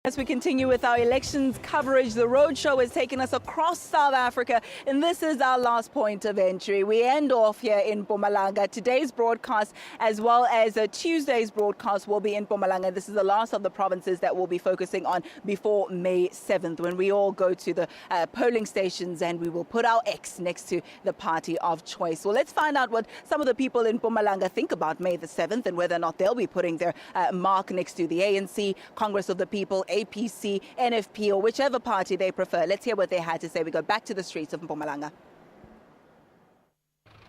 As we continue with our elections coverage, the roadshow has taken us across South Africa, and this is our last point of entry. We end off here in Mpumalanga. Today's broadcast, as well as Tuesday's broadcast, will be in Mpumalanga. This is the last of the provinces that we'll be focusing on before May 7th, when we all go to the polling stations and we will put our X next to the party of choice. Well, let's find out what some of the people in Mpumalanga think about May the 7th and whether or not they'll be putting their mark next to the ANC, Congress of the People, APC, NFP, or whichever party they prefer. Let's hear what they had to say. We go back to the streets of Mpumalanga.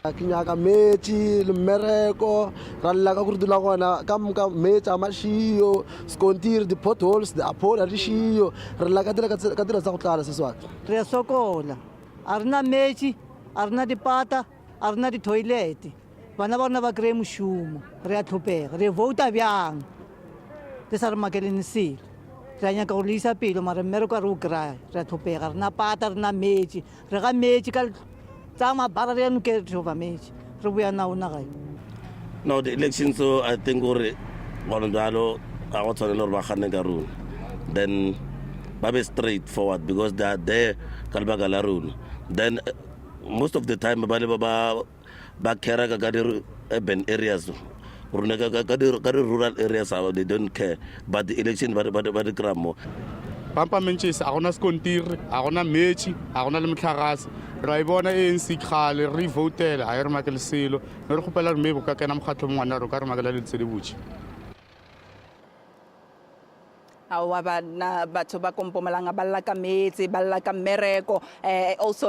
Kinyaka mechi lumereko rallaka kurdula kona kamka mecha mashiyo skontir the potholes the apola rishiyo rallaka kadira za kutala seswa re sokola arna mechi arna dipata arna di toilet bana bona ba kre mushumo re a tlhopega re vota byang le sa re makeleni sile re nya ka go lisa pelo mara mmereko re o kry re a tlhopega rena pata rena mechi re ga mechi ka No, the election, so I think then Babe straightforward because they are there, then most of the time, urban areas, rural areas, they don't care. But the election, but gramo. Pampa menches, agona skontir, agona mechi, agona lemkhagas, raibona ANC khale revotel, ayr makel silo, no re khopela re mebo ka kena mkhatlo mwana ro ka re magala le tsedebuchi. Also,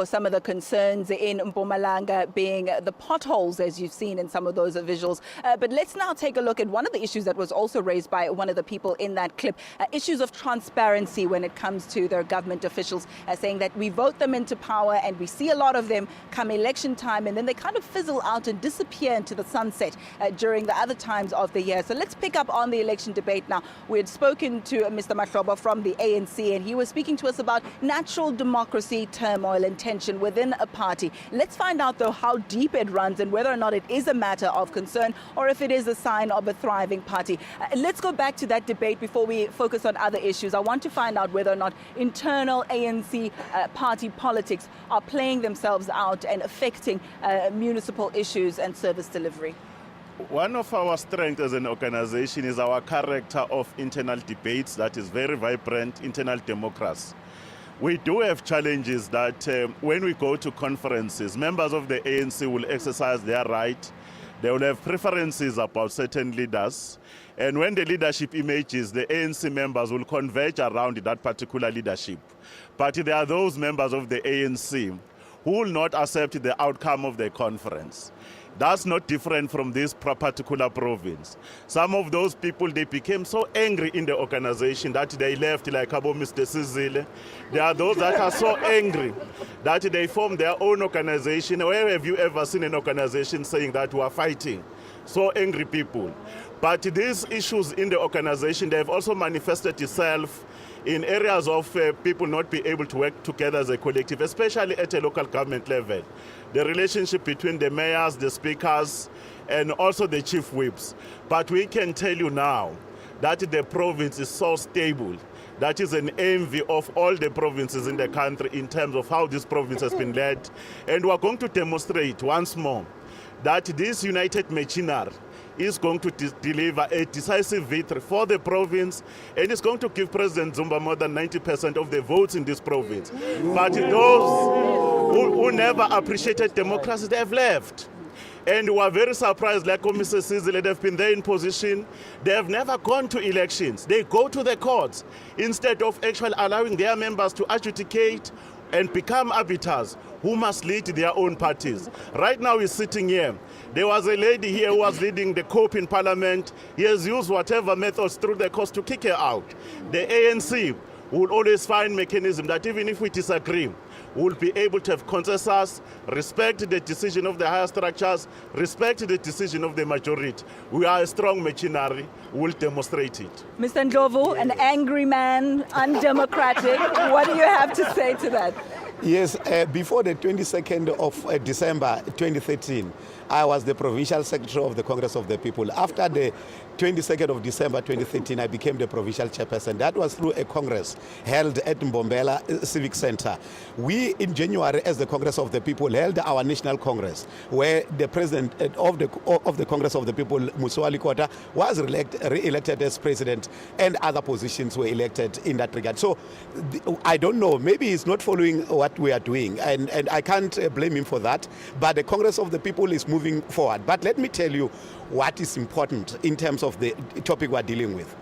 some of the concerns in Mpumalanga being the potholes, as you've seen in some of those visuals. But let's now take a look at one of the issues that was also raised by one of the people in that clip, issues of transparency when it comes to their government officials, saying that we vote them into power and we see a lot of them come election time and then they kind of fizzle out and disappear into the sunset during the other times of the year. So let's pick up on the election debate now. We had spoken to Mr. Mahloba from the ANC, and he was speaking to us about natural democracy, turmoil and tension within a party. Let's find out, though, how deep it runs and whether or not it is a matter of concern or if it is a sign of a thriving party. Let's go back to that debate before we focus on other issues. I want to find out whether or not internal ANC party politics are playing themselves out and affecting municipal issues and service delivery. One of our strengths as an organization is our character of internal debates that is very vibrant, internal democracy. We do have challenges that when we go to conferences, members of the ANC will exercise their right. They will have preferences about certain leaders. And when the leadership emerges, the ANC members will converge around that particular leadership. But there are those members of the ANC who will not accept the outcome of the conference. That's not different from this particular province. Some of those people, they became so angry in the organization that they left, like about Mr. Sizile. There are those that are so angry that they formed their own organization. Where have you ever seen an organization saying that we are fighting? So angry people. But these issues in the organization, they have also manifested itself in areas of people not being able to work together as a collective, especially at a local government level. The relationship between the mayors, the speakers, and also the chief whips. But we can tell you now that the province is so stable. That is an envy of all the provinces in the country in terms of how this province has been led. And we are going to demonstrate once more that this united machinery is going to deliver a decisive victory for the province, and it's going to give President Zuma more than 90% of the votes in this province. But those who never appreciated democracy, they have left. And we are very surprised, like Mr. Sizile, they've been there in position. They have never gone to elections. They go to the courts instead of actually allowing their members to adjudicate and become arbiters who must lead their own parties. Right now he's sitting here. There was a lady here who was leading the COPE in Parliament. He has used whatever methods through the courts to kick her out. The ANC will always find mechanism that even if we disagree, we'll be able to have consensus, respect the decision of the higher structures, respect the decision of the majority. We are a strong machinery. We'll demonstrate it. Mr. Ndlovu, an angry man, undemocratic. What do you have to say to that? Yes, before the 22nd of December 2013, I was the provincial secretary of the Congress of the People. After the 22nd of December 2013, I became the provincial chairperson. That was through a congress held at Mbombela Civic Center. We, in January, as the Congress of the People, held our national congress, where the president of the Congress of the People, Muswali Kota, was re-elected as president, and other positions were elected in that regard. So I don't know, maybe he's not following what we are doing, and I can't blame him for that, but the Congress of the People is moving forward. But let me tell you what is important in terms of the topic we're dealing with.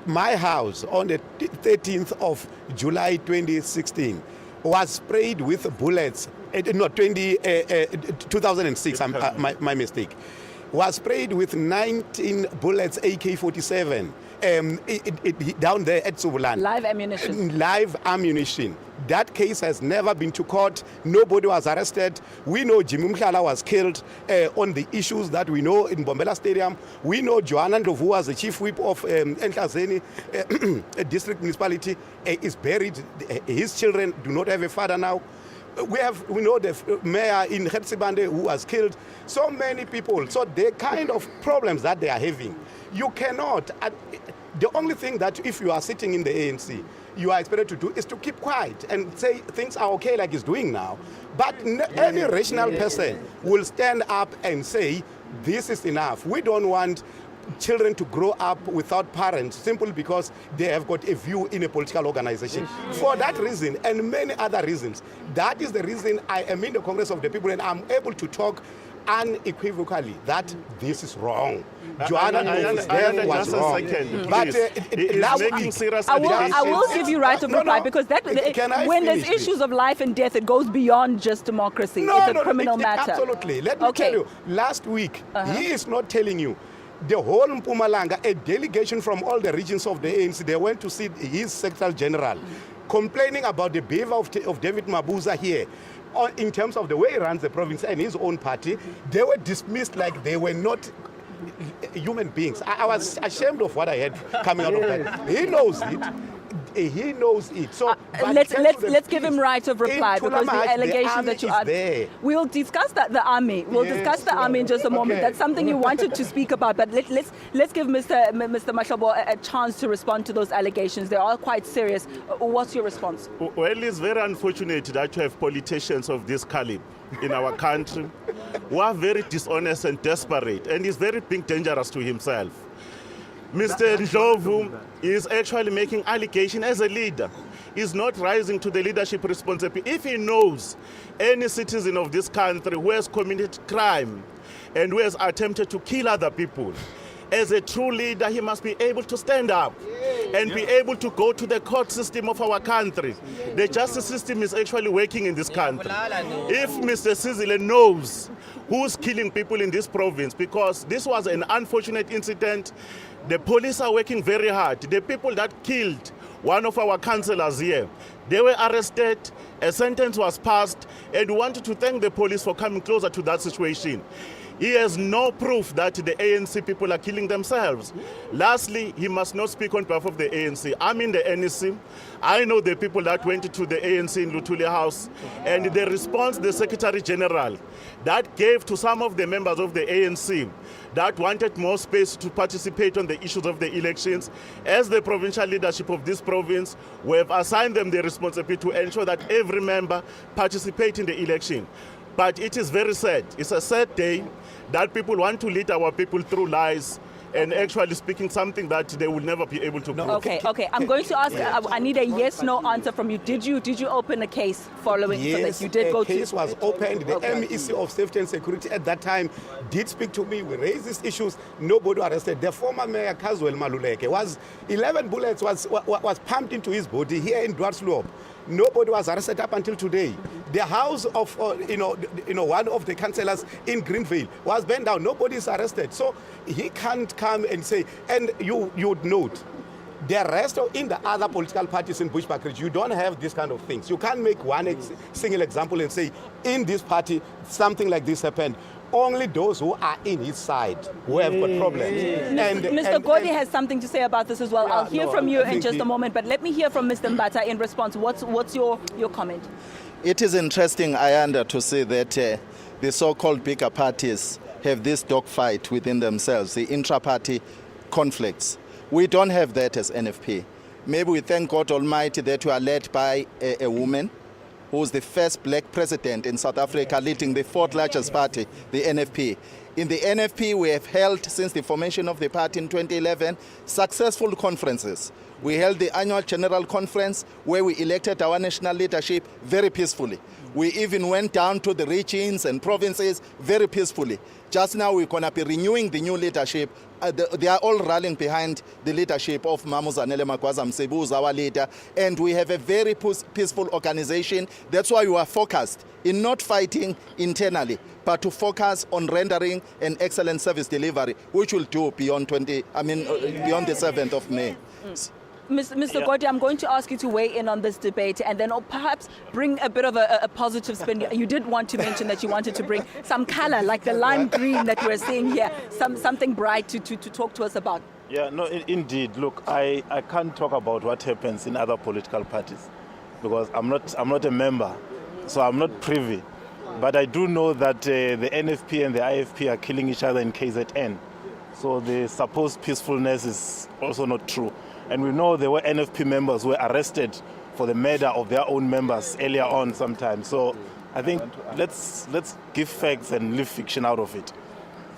My house on the 13th of July 2016 was sprayed with bullets, 2006, my mistake, was sprayed with 19 bullets, AK-47, down there at Subulan. Live ammunition. Live ammunition. That case has never been to court. Nobody was arrested. We know Jimmy Mhlala was killed on the issues that we know in Mbombela Stadium. We know Joanna Ndlovu was the chief whip of Enhlazeni district municipality, is buried. His children do not have a father now. We know the mayor in Hertsibande who was killed. So many people. So the kind of problems that they are having, you cannot. The only thing that if you are sitting in the ANC, you are expected to do is to keep quiet and say things are okay like it's doing now. But any rational person will stand up and say, this is enough. We don't want children to grow up without parents simply because they have got a view in a political organization. For that reason and many other reasons, that is the reason I am in the Congress of the People, and I'm able to talk unequivocally that this is wrong. Joanna Ndlovu's death was wrong. But I will give you right of reply, because that when there's issues of life and death, it goes beyond just democracy. It's a criminal matter. Absolutely. Let me tell you, last week, he is not telling you. The whole Mpumalanga, a delegation from all the regions of the ANC, they went to see his Secretary General, complaining about the behavior of David Mabuza here. In terms of the way he runs the province and his own party, they were dismissed like they were not human beings. I was ashamed of what I had coming out of that. He knows it. He knows it. So let's give him right of reply, because the allegation that you are there. We'll discuss that the army. We'll discuss the army in just a moment. That's something you wanted to speak about, but let's give Mr. Mahlobo a chance to respond to those allegations. They are quite serious. What's your response? Well, it's very unfortunate that you have politicians of this caliber in our country who are very dishonest and desperate, and he's very being dangerous to himself. Mr. Ndlovu is actually making allegation as a leader. He's not rising to the leadership responsibility. If he knows any citizen of this country who has committed crime and who has attempted to kill other people, as a true leader, he must be able to stand up and be able to go to the court system of our country. The justice system is actually working in this country. If Mr. Sizile knows who's killing people in this province, because this was an unfortunate incident, the police are working very hard. The people that killed one of our councillors here, they were arrested, a sentence was passed, and we wanted to thank the police for coming closer to that situation. He has no proof that the ANC people are killing themselves. Lastly, he must not speak on behalf of the ANC. I'm in the NEC. I know the people that went to the ANC in Luthuli House, and the response the Secretary General that gave to some of the members of the ANC that wanted more space to participate on the issues of the elections, as the provincial leadership of this province, we have assigned them the responsibility to ensure that every member participates in the election. But it is very sad. It's a sad day that people want to lead our people through lies and actually speaking something that they will never be able to prove. Okay. I'm going to ask, I need a yes-no answer from you. Did you open a case following for this? You did go to... Yes, a case was opened. The MEC of Safety and Security at that time did speak to me. We raised these issues. Nobody arrested. The former mayor, Caswell Maluleke, 11 bullets was pumped into his body here in Dwarsloop. Nobody was arrested up until today. The house of one of the councillors in Greenville was burned down. Nobody is arrested. So he can't come and say, and you would note, the rest in the other political parties in Bushbuckridge, you don't have these kind of things. You can't make one single example and say, in this party, something like this happened. Only those who are in his side who have got problems. Mr. Godi has something to say about this as well. I'll hear from you in just a moment, but let me hear from Mr. Mbata in response. What's your comment? It is interesting, Ayanda, to see that the so-called bigger parties have this dogfight within themselves, the intra-party conflicts. We don't have that as NFP. Maybe we thank God Almighty that we are led by a woman who's the first black president in South Africa, leading the fourth largest party, the NFP. In the NFP, we have held, since the formation of the party in 2011, successful conferences. We held the annual general conference where we elected our national leadership very peacefully. We even went down to the regions and provinces very peacefully. Just now we're going to be renewing the new leadership. They are all rallying behind the leadership of Mamuzanele Magwaza Msebu, who's our leader. And we have a very peaceful organization. That's why we are focused in not fighting internally, but to focus on rendering an excellent service delivery, which we'll do beyond beyond the 7th of May. Mr. Godi, I'm going to ask you to weigh in on this debate and then perhaps bring a bit of a positive spin. You did want to mention that you wanted to bring some color, like the lime green that we're seeing here, something bright to talk to us about. Yeah, no, indeed. Look, I can't talk about what happens in other political parties because I'm not a member, so I'm not privy. But I do know that the NFP and the IFP are killing each other in KZN. So the supposed peacefulness is also not true. And we know there were NFP members who were arrested for the murder of their own members earlier on sometimes. So I think let's give facts and leave fiction out of it.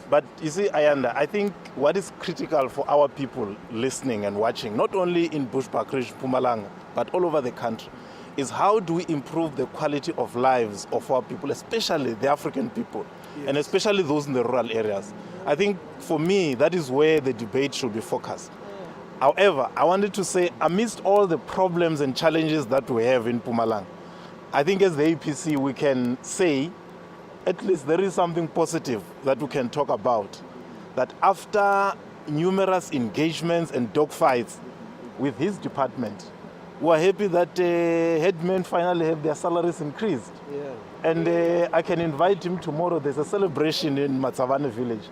But you see, Ayanda, I think what is critical for our people listening and watching, not only in Bushbuckridge, Mpumalanga, but all over the country, is how do we improve the quality of lives of our people, especially the African people, and especially those in the rural areas. I think for me, that is where the debate should be focused. However, I wanted to say, amidst all the problems and challenges that we have in Mpumalanga, I think as the APC we can say, at least there is something positive that we can talk about. That after numerous engagements and dogfights with his department, we are happy that headmen finally have their salaries increased. Yeah. And I can invite him tomorrow. There's a celebration in Matsavane village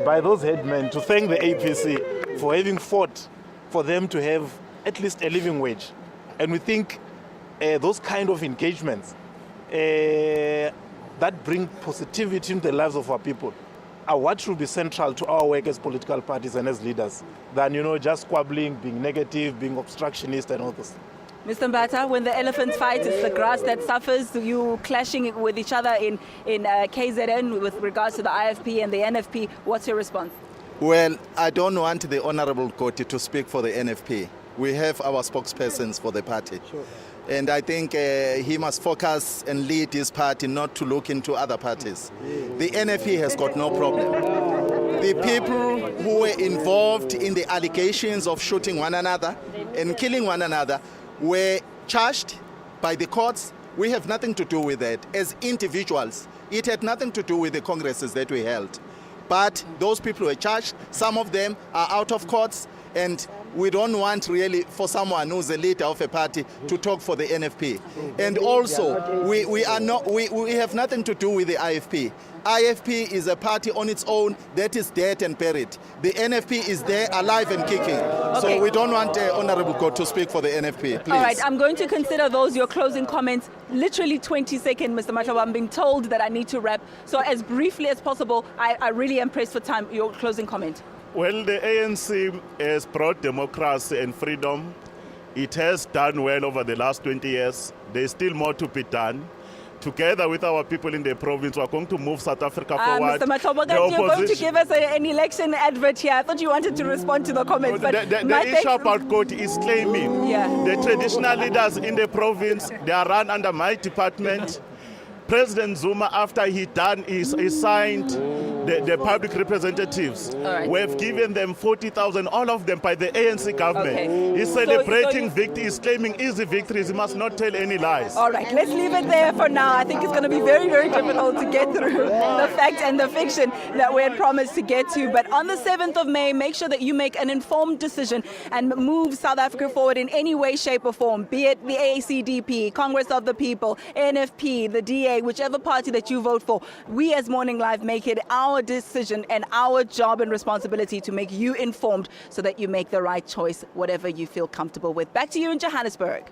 by those headmen to thank the APC for having fought for them to have at least a living wage. And we think those kind of engagements that bring positivity into the lives of our people are what should be central to our work as political parties and as leaders than, just squabbling, being negative, being obstructionist and all this. Mr. Mbata, when the elephants fight, it's the grass that suffers. You clashing with each other in KZN with regards to the IFP and the NFP. What's your response? Well, I don't want the Honorable Koti to speak for the NFP. We have our spokespersons for the party. Sure. And I think he must focus and lead his party, not to look into other parties. The NFP has got no problem. The people who were involved in the allegations of shooting one another and killing one another were charged by the courts. We have nothing to do with that. As individuals, it had nothing to do with the congresses that we held. But those people were charged. Some of them are out of courts, and we don't want really for someone who's a leader of a party to talk for the NFP. And also, we have nothing to do with the IFP. IFP is a party on its own that is dead and buried. The NFP is there, alive and kicking. Okay. So we don't want Honorable God to speak for the NFP, please. All right, I'm going to consider those your closing comments. Literally 20 seconds, Mr. Matlawa. I'm being told that I need to wrap. So as briefly as possible, I really am pressed for time. Your closing comment. Well, the ANC has brought democracy and freedom. It has done well over the last 20 years. There's still more to be done. Together with our people in the province, we're going to move South Africa forward. Mr. Matlawa, you're going to give us an election advert here. I thought you wanted to respond to the comments. But the issue about Koti is claiming the traditional leaders in the province, they are run under my department. President Zuma, after he signed the public representatives, we've given them 40,000, all of them by the ANC government. Okay. He's celebrating victory, he's claiming easy victories. He must not tell any lies. All right, let's leave it there for now. I think it's going to be very, very difficult to get through the fact and the fiction that we had promised to get to. But on the 7th of May, make sure that you make an informed decision and move South Africa forward in any way, shape or form, be it the AACDP, Congress of the People, NFP, the DA, whichever party that you vote for. We as Morning Live make it our decision and our job and responsibility to make you informed so that you make the right choice, whatever you feel comfortable with. Back to you in Johannesburg.